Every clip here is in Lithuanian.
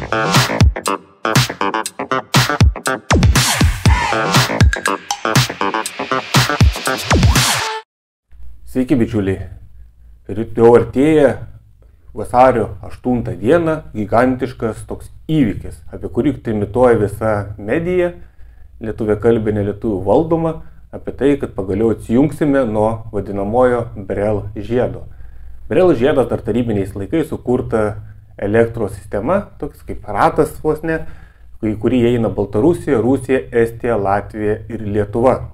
Sveiki bičiuliai, jau artėja vasario 8 dieną gigantiškas toks įvykis, apie kurį trimituoja visa medija, lietuviakalbė, nelietuvių valdoma, apie tai, kad pagaliau atsijungsime nuo vadinamojo BRELL žiedo. BRELL žiedas dar tarybiniais laikais sukurta elektros sistema, toks kaip ratas vos ne, į kurį įeina Baltarusija, Rusija, Estija, Latvija ir Lietuva.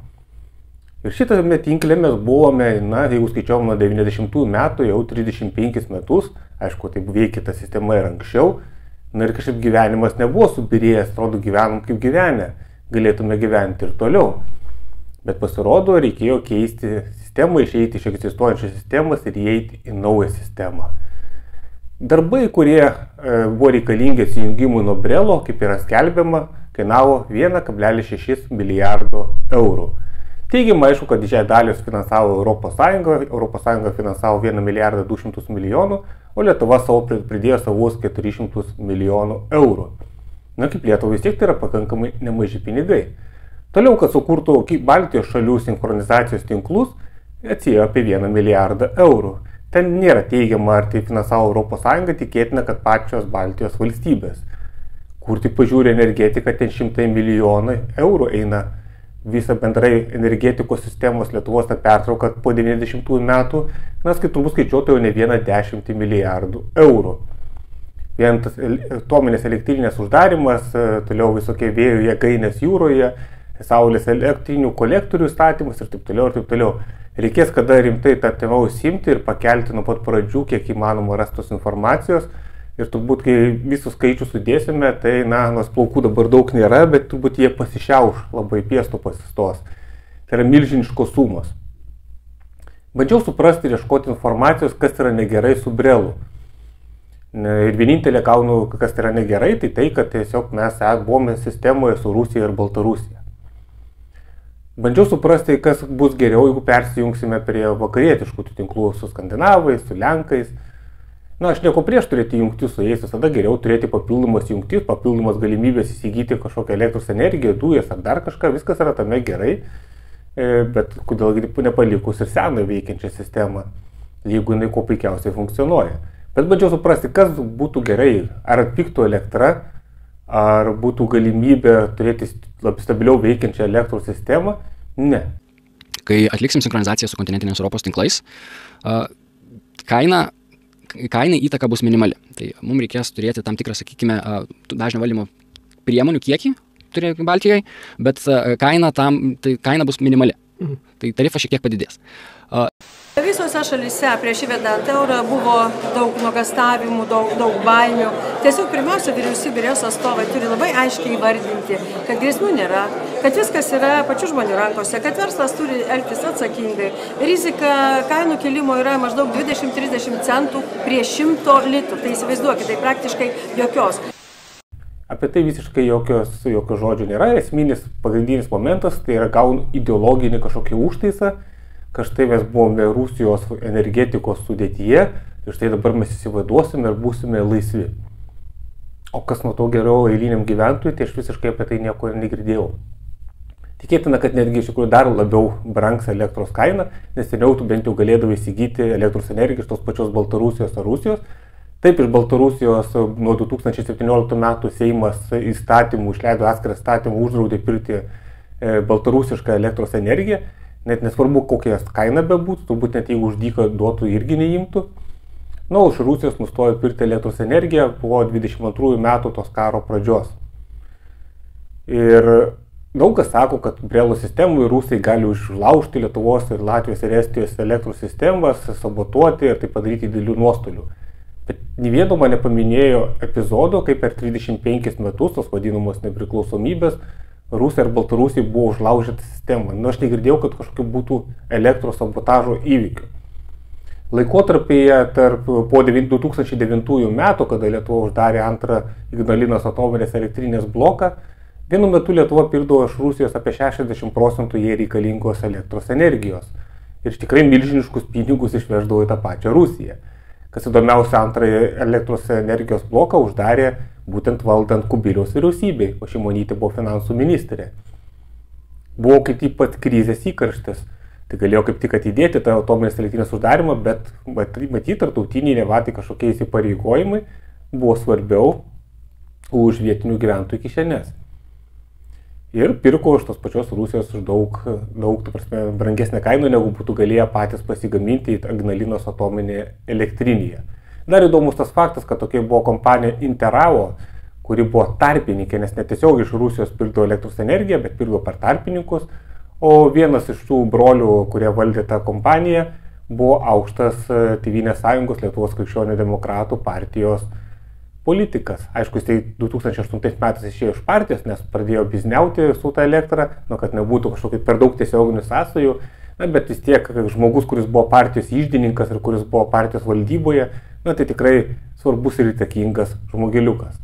Ir šitame tinkle mes buvome, jeigu skaičiavom nuo 90 metų, jau 35 metus, aišku, taip veikia ta sistema ir anksčiau, ir kažkaip gyvenimas nebuvo subirėjęs, atrodo gyvenom kaip gyvenę, galėtume gyventi ir toliau. Bet pasirodo, reikėjo keisti sistemą, išeiti iš egzistuojančios sistemas ir įeiti į naują sistemą. Darbai, kurie buvo reikalingi atsijungimui nuo BRELL-o, kaip yra skelbiama, kainavo 1,6 milijardo eurų. Teigiama, aišku, kad didžiąją dalį finansavo Europos Sąjunga finansavo 1 milijardą 200 milijonų, o Lietuva pridėjo savus 400 milijonų eurų. Kaip Lietuvai vis tiek tai yra pakankamai nemaži pinigai. Toliau, kad sukurtų Baltijos šalių sinchronizacijos tinklus, atsiėjo apie 1 milijardą eurų. Ten nėra teigiama, ar tai finansavo Europos Sąjunga, tikėtina, kad pačios Baltijos valstybės. Kur tik pažiūrė energetiką, ten 100 milijonų eurų eina. Visą bendrai energetikos sistemos Lietuvos pertrauką po 90 metų, kai turbūt skaičiuotų jau ne 10 milijardų eurų. Vien tas atominės elektrinės uždarimas, toliau visokie vėjo jėgainės jūroje, saulės elektrinių kolektorių statymas ir taip toliau ir taip toliau. Reikės kada rimtai tą temą užsiimti ir pakelti nuo pat pradžių, kiek įmanoma rastos informacijos. Ir turbūt, kai visus skaičius sudėsime, tai, nors plaukų dabar daug nėra, bet turbūt jie pasišiauš, labai piestu pasistos. Tai yra milžiniškos sumos. Bandžiau suprasti ir ieškoti informacijos, kas yra negerai su BRELL-u. Ir vienintelė gaunu, kas yra negerai, tai kad tiesiog mes buvome sistemoje su Rusija ir Baltarusija. Bandžiau suprasti, kas bus geriau, jeigu persijungsime prie vakarietiškų tinklų su skandinavais, su lenkais. Aš nieko prieš turėti jungtis su jais, visada geriau turėti papildomas jungtis, papildomas galimybės įsigyti kažkokią elektros energiją, dujas ar dar kažką, viskas yra tame gerai, bet kodėl nepalikus ir seną veikiančią sistemą, jeigu jinai kuo puikiausiai funkcionuoja. Bet bandžiau suprasti, kas būtų gerai, ar atpigtų elektra, ar būtų galimybė turėti stabiliau veikiančią elektros sistemą, ne. Kai atliksim sinchronizaciją su kontinentinės Europos tinklais, kainai įtaka bus minimali. Tai mums reikės turėti tam tikrą, sakykime, dažnio valdymo priemonių kiekį Baltijoje, bet kaina bus minimali. Tai tarifas šiek tiek padidės. Visose šalyse prieš įvedant eurą buvo daug nuogąstavimų, daug baimių. Tiesiog pirmiausia, vyriausybė ir jos atstovai turi labai aiškiai įvardinti, kad grėsmių nėra, kad viskas yra pačių žmonių rankose, kad verslas turi elgtis atsakingai. Rizika kainų kilimo yra maždaug 20-30 centų prie 100 litrų. Tai įsivaizduokite, tai praktiškai jokios. Apie tai visiškai jokio žodžio nėra. Esminis pagrindinis momentas tai yra gaunu ideologinį kažkokį užtaisą, kad štai mes buvome Rusijos energetikos sudėtyje ir štai dabar mes įsivaduosime ir būsime laisvi. O kas nuo to geriau eiliniam gyventojui, tai aš visiškai apie tai nieko negirdėjau. Tikėtina, kad netgi iš tikrųjų dar labiau brangs elektros kaina, nes seniau tu bent jau galėdavai įsigyti elektros energiją iš tos pačios Baltarusijos ar Rusijos. Taip, iš Baltarusijos nuo 2017 metų Seimas įstatymų išleido atskirą įstatymą, uždraudė pirkti baltarusišką elektros energiją. Net nesvarbu, kokia kaina bebūtų, turbūt net jeigu už dyką duotų irgi neimtų. Iš Rusijos nustojo pirkti elektros energiją po 22 metų tos karo pradžios. Ir daug kas sako, kad BRELL sistemų rusai gali užlaužti Lietuvos ir Latvijos ir Estijos elektros sistemas, sabotuoti ir tai padaryti didelių nuostolių. Bet nė vieno man nepaminėjo epizodo, kaip per 35 metus tos vadinamos nepriklausomybės Rusija ir Baltarusija buvo užlaužyta sistema. Aš negirdėjau, kad kažkokiu būtų elektros sabotažo įvykių. Laikotarpyje po 2009 metų, kada Lietuva uždarė antrą Ignalinos atominės elektrinės bloką, vienu metu Lietuva pirkdavo iš Rusijos apie 60% jai reikalingos elektros energijos. Ir tikrai milžiniškus pinigus išveždavo į tą pačią Rusiją. Kas įdomiausia, antrąjį elektros energijos bloką uždarė būtent valdant Kubiliaus vyriausybei, o Šimonytė buvo finansų ministrė. Buvo kaip tik pat krizės įkarštis. Tai galėjo kaip tik atidėti tą atominės elektrinės uždarimą, bet matyti tarptautiniai nevatai kažkokie įsipareigojimai buvo svarbiau už vietinių gyventojų kišenės. Ir pirko iš tos pačios Rusijos už daug brangesnę kainą, negu būtų galėję patys pasigaminti į Ignalinos atominėje elektrinėje. Dar įdomus tas faktas, kad tokia buvo kompanija Interavo, kuri buvo tarpininkė, nes netiesiog iš Rusijos pirkdavo elektros energiją, bet pirkdavo per tarpininkus, o vienas iš tų brolių, kurie valdė tą kompaniją, buvo aukštas Tėvynės sąjungos Lietuvos krikščionių demokratų partijos politikas. Aišku, jis 2008 metais išėjo iš partijos, nes pradėjo bizniauti su tą elektrą, kad nebūtų kažkokių per daug tiesioginių sąsajų, bet vis tiek žmogus, kuris buvo partijos iždininkas ir kuris buvo partijos valdyboje, tai tikrai svarbus ir įtakingas žmogeliukas.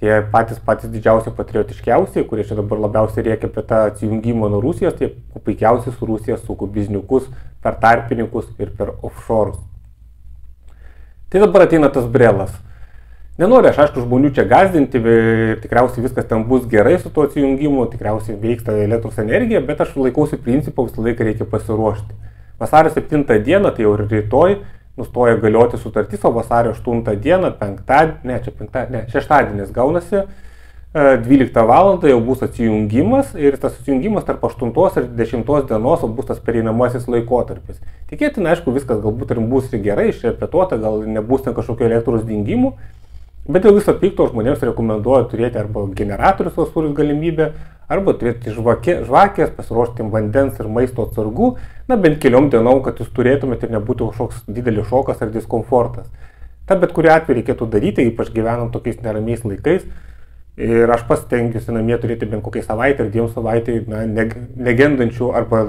Tie patys didžiausi patriotiškiausiai, kurie čia dabar labiausiai rėkia apie tą atsijungimą nuo Rusijos, tie puikiausiai su Rusija suko bizniukus per tarpininkus ir per offshore. Tai dabar ateina tas brelas. Nenoriu aš, aišku, žmonių čia gazdinti, tikriausiai viskas ten bus gerai su tuo atsijungimu, tikriausiai veiks elektros energija, bet aš laikausi principą, visą laiką reikia pasiruošti. Vasario 7 dieną, tai jau rytoj, nustoja galioti sutartis, o vasario 8 dieną, šeštadienis gaunasi, 12 val. Jau bus atsijungimas ir tas atsijungimas tarp 8 ir 10 dienos bus tas pereinamasis laikotarpis. Tikėtina, aišku, viskas galbūt ir bus ir gerai, išrepetuota, gal nebus ten kažkokio elektros dingimų, bet dėl viso pikto žmonėms rekomenduoju turėti arba generatorius, vos turit galimybę, arba turėti žvakės, pasiruošti vandens ir maisto atsargų, bent keliom dienom, kad jūs turėtumėte ir nebūtų kažkoks didelis šokas ar diskomfortas. Ta bet kuriuo atveju reikėtų daryti, ypač gyvenant tokiais neramiais laikais. Ir aš pats stengiuosi namie turėti bent kokiai savaitę ar 2 savaitę negendančių arba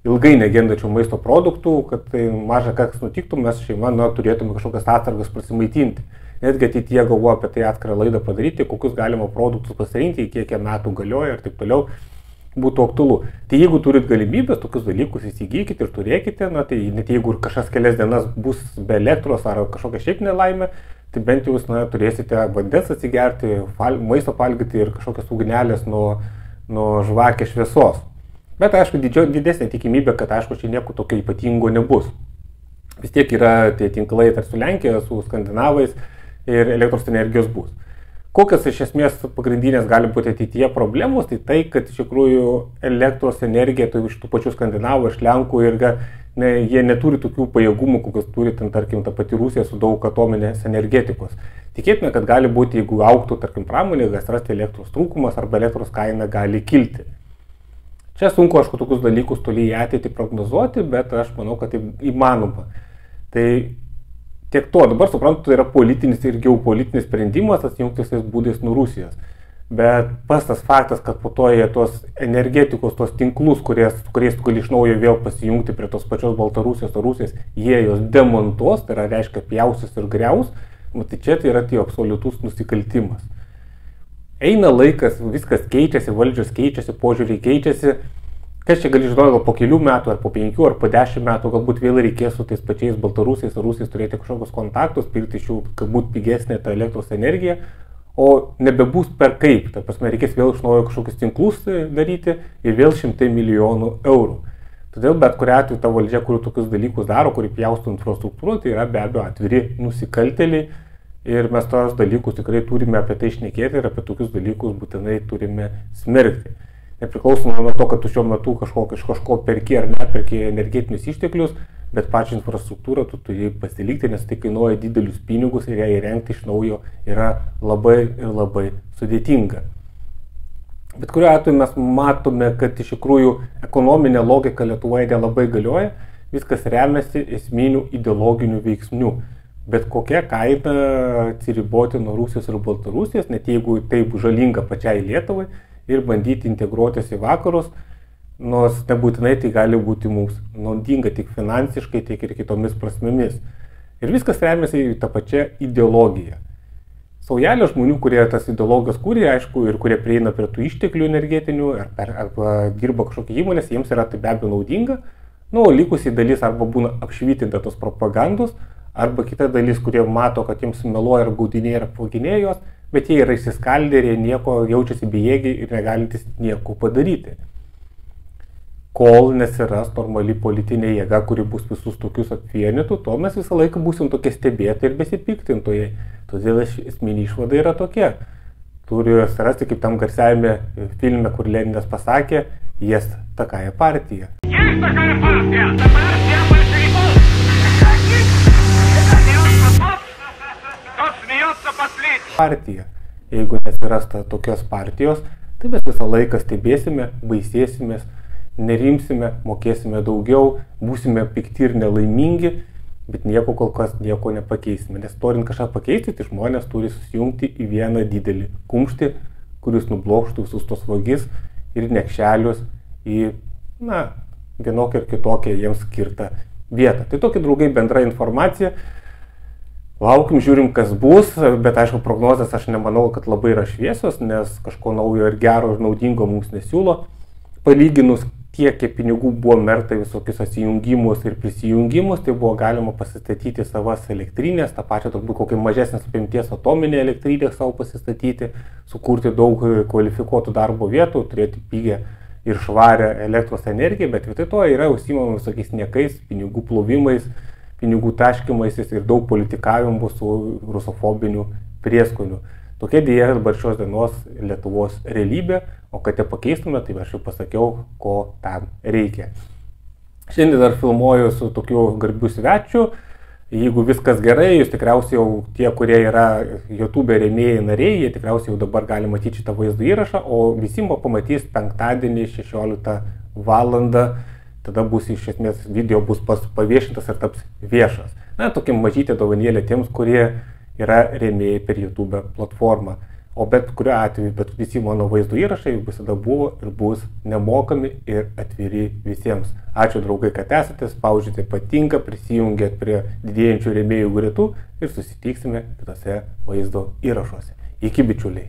ilgai negendančių maisto produktų, kad tai maža kas nutiktų, mes šeima turėtume kažkokias atsargas prasimaitinti. Netgi ateityje galvoju apie tai atskirą laidą padaryti, kokius galima produktus pasirinkti, kiek jie metų galioja ir taip toliau būtų aktualu. Tai jeigu turit galimybės, tokius dalykus įsigykite ir turėkite, tai net jeigu ir kažkas kelias dienas bus be elektros ar kažkokia šiaip nelaimė, tai bent jau jūs turėsite vandens atsigerti, maisto valgyti ir kažkokias ugnelės nuo žvakės šviesos. Bet aišku, didesnė tikimybė, kad aišku, čia nieko tokio ypatingo nebus. Vis tiek yra tie tinklai tarp su Lenkija, su skandinavais ir elektros energijos bus. Kokios iš esmės pagrindinės gali būti ateityje problemos, tai kad iš tikrųjų elektros energija iš tų pačių skandinavų, iš Lenkų ir jie neturi tokių pajėgumų, kokios turi, tarkim, ta pati Rusija su daug atominės energetikos. Tikėtina, kad gali būti, jeigu augtų, tarkim, pramonė, atsirasti elektros trūkumas arba elektros kaina gali kilti. Čia sunku, aišku, tokius dalykus toli į ateitį prognozuoti, bet aš manau, kad tai įmanoma. Tai tiek to, dabar suprantu, tai yra politinis ir geopolitinis sprendimas atsijungti visais būdais nuo Rusijos. Bet pas tas faktas, kad po to jie tos energetikos, tos tinklus, kuriais gali iš naujo vėl pasijungti prie tos pačios Baltarusijos ar Rusijos, jie jos demontuos, tai yra reiškia pjausis ir griaus, tai čia tai yra tai absoliutus nusikaltimas. Eina laikas, viskas keičiasi, valdžios keičiasi, požiūriai keičiasi. Kas čia gali žinoti, gal po kelių metų, ar po 5, ar po 10 metų, galbūt vėl reikės su tais pačiais Baltarusiais ar Rusais turėti kažkokius kontaktus, pirkti iš jų, kad būtų pigesnė ta elektros energija, o nebebus per kaip. Ta prasme, reikės vėl iš naujo kažkokius tinklus daryti ir vėl 100 milijonų eurų. Todėl bet kuriuo atveju ta valdžia, kuri tokius dalykus daro, kuri pjaustų infrastruktūrą, tai yra be abejo atviri nusikaltėliai ir mes tos dalykus tikrai turime apie tai šnekėti ir apie tokius dalykus būtinai turime smerkti. Nepriklausomai nuo to, kad tu šiuo metu iš kažko perki ar neperki energetinius išteklius, bet pačią infrastruktūrą tu turi pasilikti, nes tai kainuoja didelius pinigus ir ją įrengti iš naujo yra labai ir labai sudėtinga. Bet kuriuo atveju mes matome, kad iš tikrųjų ekonominė logika Lietuvoje nelabai galioja, viskas remiasi esminių ideologinių veiksnių. Bet kokia kaina atsiriboti nuo Rusijos ir Baltarusijos, net jeigu tai bus žalinga pačiai Lietuvai, ir bandyti integruotis į vakarus, nors nebūtinai tai gali būti mums naudinga tik finansiškai, tiek ir kitomis prasmėmis. Ir viskas remiasi į tą pačią ideologiją. Saujelė žmonių, kurie tas ideologijas kūrė, aišku, ir kurie prieina prie tų išteklių energetinių, arba dirba kažkokie įmonės, jiems yra tai be abejo naudinga, o likusiai dalis arba būna apšvitinta tos propagandos, arba kita dalis, kurie mato, kad jiems meluoja ir gaudinėja ir apvaginėja juos, bet jie yra įsiskaldę ir jie nieko jaučiasi bejėgiai ir negalintys nieko padaryti. Kol nesiras normali politinė jėga, kuri bus visus tokius apvienytų, tol mes visą laiką būsim tokie stebėtojai ir besipiktintojai. Todėl esminė išvada yra tokia. Turi atsirasti, kaip tam garsiajame filme, kur Leninas pasakė, jas takąją partiją. Partija. Jeigu nesirasta tokios partijos, tai mes visą laiką stebėsime, baisėsimės, nerimsime, mokėsime daugiau, būsime pikti ir nelaimingi, bet nieko kol kas nieko nepakeisime. Nes norint kažką pakeisti, tai žmonės turi susijungti į vieną didelį kumštį, kuris nublokštų visus tos vagis ir nekšelius į, vienokią ir kitokią jiems skirtą vietą. Tai tokia, draugai, bendra informacija. Laukim, žiūrim, kas bus, bet aišku, prognozės aš nemanau, kad labai yra šviesios, nes kažko naujo ir gero ir naudingo mums nesiūlo. Palyginus, kiek pinigų buvo merta visokius atsijungimus ir prisijungimus, tai buvo galima pasistatyti savas elektrinės, tą pačią turbūt kokią mažesnės apimties atominę elektrinę savo pasistatyti, sukurti daug kvalifikuotų darbo vietų, turėti pigę ir švarę elektros energiją, bet vietoj to yra užsiimama visokiais niekais, pinigų plovimais, pinigų taškymaisis ir daug politikavimų su rusofobiniu prieskoniu. Tokia dėja dabar šios dienos Lietuvos realybė, o kad ją pakeistume, tai aš jau pasakiau, ko tam reikia. Šiandien dar filmuoju su tokiu garbiu svečiu. Jeigu viskas gerai, jūs tikriausiai jau tie, kurie yra YouTube rėmėjai nariai, jie tikriausiai jau dabar gali matyti šitą vaizdo įrašą, o visi pamatys penktadienį 16 valandą. Tada bus iš esmės video bus paviešintas ir taps viešas. Tokia mažytė dovanėlė tiems, kurie yra rėmėjai per YouTube platformą. O bet kuriuo atveju, bet visi mano vaizdo įrašai visada buvo ir bus nemokami ir atviri visiems. Ačiū, draugai, kad esate, spaudžiate patinka, prisijungėt prie didėjančių rėmėjų gretų ir susitiksime kitose vaizdo įrašuose. Iki, bičiuliai.